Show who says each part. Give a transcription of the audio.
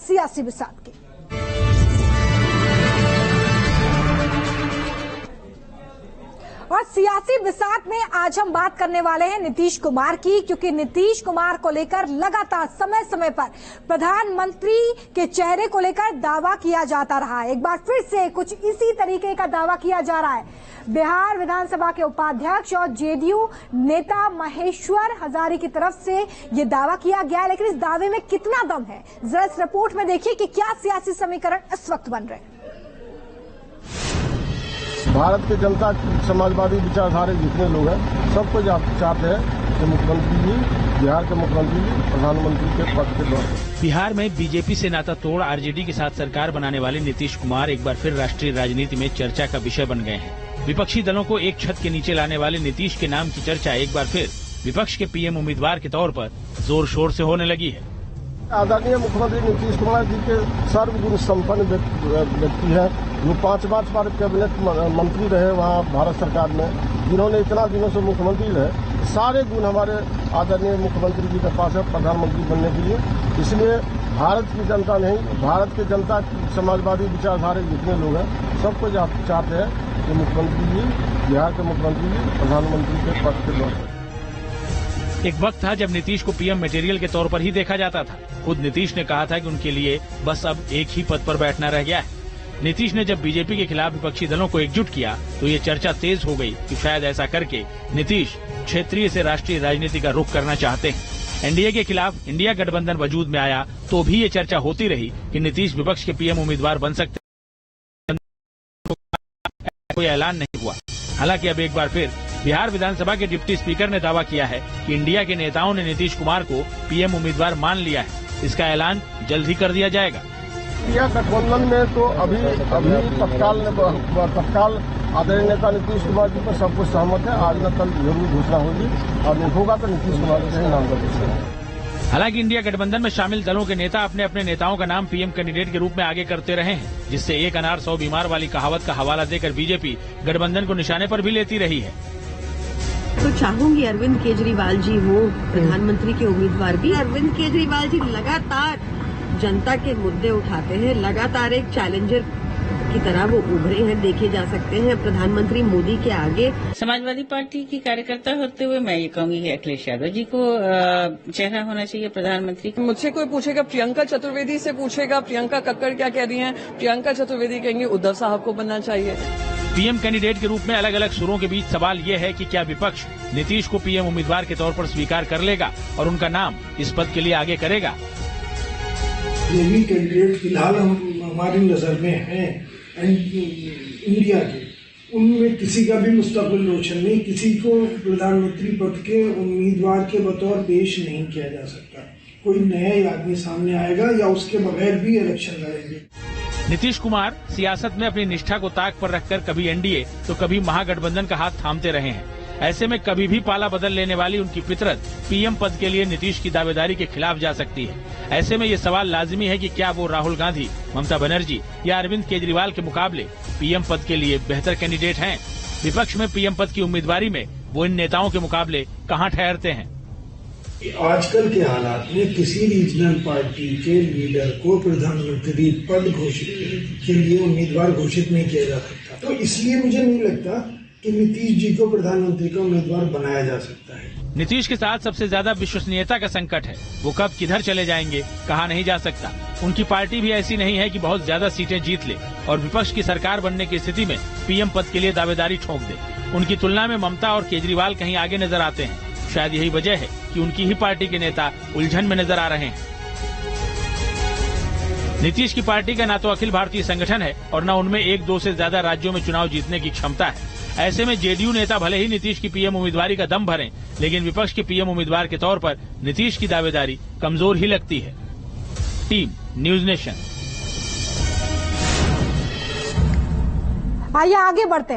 Speaker 1: सियासी बिसात की। और सियासी बिसात में आज हम बात करने वाले हैं नीतीश कुमार की, क्योंकि नीतीश कुमार को लेकर लगातार समय समय पर प्रधानमंत्री के चेहरे को लेकर दावा किया जाता रहा है। एक बार फिर से कुछ इसी तरीके का दावा किया जा रहा है। बिहार विधानसभा के उपाध्यक्ष और जेडीयू नेता महेश्वर हजारी की तरफ से ये दावा किया गया है, लेकिन इस दावे में कितना दम है, जरा इस रिपोर्ट में देखिए कि क्या सियासी समीकरण इस वक्त बन रहे हैं।
Speaker 2: भारत के जनता समाजवादी विचारधारा जितने लोग हैं सबको चाहते हैं कि मुख्यमंत्री जी, बिहार के मुख्यमंत्री जी प्रधानमंत्री के पद के दौर पर।
Speaker 3: बिहार में बीजेपी से नाता तोड़ आरजेडी के साथ सरकार बनाने वाले नीतीश कुमार एक बार फिर राष्ट्रीय राजनीति में चर्चा का विषय बन गए हैं। विपक्षी दलों को एक छत के नीचे लाने वाले नीतीश के नाम की चर्चा एक बार फिर विपक्ष के पीएम उम्मीदवार के तौर पर जोर शोर से होने लगी है।
Speaker 2: आदरणीय मुख्यमंत्री नीतीश कुमार जी के सर्वगुण संपन्न व्यक्ति है, जो 5 बार कैबिनेट मंत्री रहे वहाँ भारत सरकार में, जिन्होंने इतना दिनों से मुख्यमंत्री रहे। सारे गुण हमारे आदरणीय मुख्यमंत्री जी के पास है प्रधानमंत्री बनने के लिए। इसलिए भारत की जनता नहीं, भारत के जनता समाजवादी विचारधारा जितने लोग हैं सबको चाहते हैं कि मुख्यमंत्री जी, बिहार के मुख्यमंत्री जी प्रधानमंत्री के पद के दौर पर।
Speaker 3: एक वक्त था जब नीतीश को पीएम मटेरियल के तौर पर ही देखा जाता था। खुद नीतीश ने कहा था कि उनके लिए बस अब एक ही पद पर बैठना रह गया है। नीतीश ने जब बीजेपी के खिलाफ विपक्षी दलों को एकजुट किया तो ये चर्चा तेज हो गई कि शायद ऐसा करके नीतीश क्षेत्रीय से राष्ट्रीय राजनीति का रुख करना चाहते हैं। एनडीए के खिलाफ इंडिया गठबंधन वजूद में आया तो भी ये चर्चा होती रही कि नीतीश विपक्ष के पीएम उम्मीदवार बन सकते हैं। कोई ऐलान नहीं हुआ। हालांकि अब एक बार फिर बिहार विधानसभा के डिप्टी स्पीकर ने दावा किया है कि इंडिया के नेताओं ने नीतीश कुमार को पीएम उम्मीदवार मान लिया है। इसका ऐलान जल्द ही कर दिया जाएगा।
Speaker 2: इंडिया गठबंधन में तो अभी तत्काल आदरणीय नेता नीतीश कुमार जी पर सब कुछ सहमत है। आज न कल जरूर घोषणा होगी और नहीं होगा तो नीतीश कुमार जी का नाम कर।
Speaker 3: हालांकि इंडिया गठबंधन में शामिल दलों के नेता अपने अपने नेताओं का नाम पीएम कैंडिडेट के रूप में आगे करते रहे हैं, जिससे एक अनार 100 बीमार वाली कहावत का हवाला देकर बीजेपी गठबंधन को निशाने पर भी लेती रही है।
Speaker 4: तो चाहूंगी अरविंद केजरीवाल जी हो प्रधानमंत्री के उम्मीदवार भी। अरविंद केजरीवाल जी लगातार जनता के मुद्दे उठाते हैं, लगातार एक चैलेंजर की तरह वो उभरे हैं, देखे जा सकते हैं प्रधानमंत्री मोदी के आगे।
Speaker 5: समाजवादी पार्टी की कार्यकर्ता होते हुए मैं ये कहूंगी कि अखिलेश यादव जी को चेहरा होना चाहिए प्रधानमंत्री।
Speaker 6: मुझसे कोई पूछेगा, प्रियंका चतुर्वेदी से पूछेगा प्रियंका कक्कड़ क्या कह रही हैं, प्रियंका चतुर्वेदी कहेंगे उद्धव साहब को बनना चाहिए।
Speaker 3: पीएम कैंडिडेट के रूप में अलग अलग सुरों के बीच सवाल ये है कि क्या विपक्ष नीतीश को पीएम उम्मीदवार के तौर पर स्वीकार कर लेगा और उनका नाम इस पद के लिए आगे करेगा।
Speaker 7: जो भी कैंडिडेट फिलहाल हमारी नजर में हैं इंडिया के, उनमें किसी का भी मुस्तकबिल रोशन नहीं, किसी को प्रधानमंत्री पद के उम्मीदवार के बतौर पेश नहीं किया जा सकता। कोई नया आदमी सामने आएगा या उसके बगैर भी इलेक्शन लड़ेंगे।
Speaker 3: नीतीश कुमार सियासत में अपनी निष्ठा को ताक पर रखकर कभी एनडीए तो कभी महागठबंधन का हाथ थामते रहे हैं। ऐसे में कभी भी पाला बदल लेने वाली उनकी फितरत पीएम पद के लिए नीतीश की दावेदारी के खिलाफ जा सकती है। ऐसे में ये सवाल लाजिमी है कि क्या वो राहुल गांधी, ममता बनर्जी या अरविंद केजरीवाल के मुकाबले पीएम पद के लिए बेहतर कैंडिडेट हैं। विपक्ष में पीएम पद की उम्मीदवारी में वो इन नेताओं के मुकाबले कहाँ ठहरते हैं।
Speaker 7: आजकल के हालात में किसी रीजनल पार्टी के लीडर को प्रधानमंत्री पद घोषित के लिए उम्मीदवार घोषित नहीं किया जा सकता, तो इसलिए मुझे नहीं लगता कि नीतीश जी को प्रधानमंत्री का उम्मीदवार बनाया जा सकता है।
Speaker 3: नीतीश के साथ सबसे ज्यादा विश्वसनीयता का संकट है। वो कब किधर चले जाएंगे कहा नहीं जा सकता। उनकी पार्टी भी ऐसी नहीं है कि बहुत ज्यादा सीटें जीत ले और विपक्ष की सरकार बनने की स्थिति में पीएम पद के लिए दावेदारी ठोक दे। उनकी तुलना में ममता और केजरीवाल कहीं आगे नजर आते हैं। शायद यही वजह है कि उनकी ही पार्टी के नेता उलझन में नजर आ रहे हैं। नीतीश की पार्टी का ना तो अखिल भारतीय संगठन है और न उनमें 1-2 से ज्यादा राज्यों में चुनाव जीतने की क्षमता है। ऐसे में जेडीयू नेता भले ही नीतीश की पीएम उम्मीदवारी का दम भरें, लेकिन विपक्ष के पीएम उम्मीदवार के तौर पर नीतीश की दावेदारी कमजोर ही लगती है। Team news nation.
Speaker 1: आइए आगे बढ़ते हैं।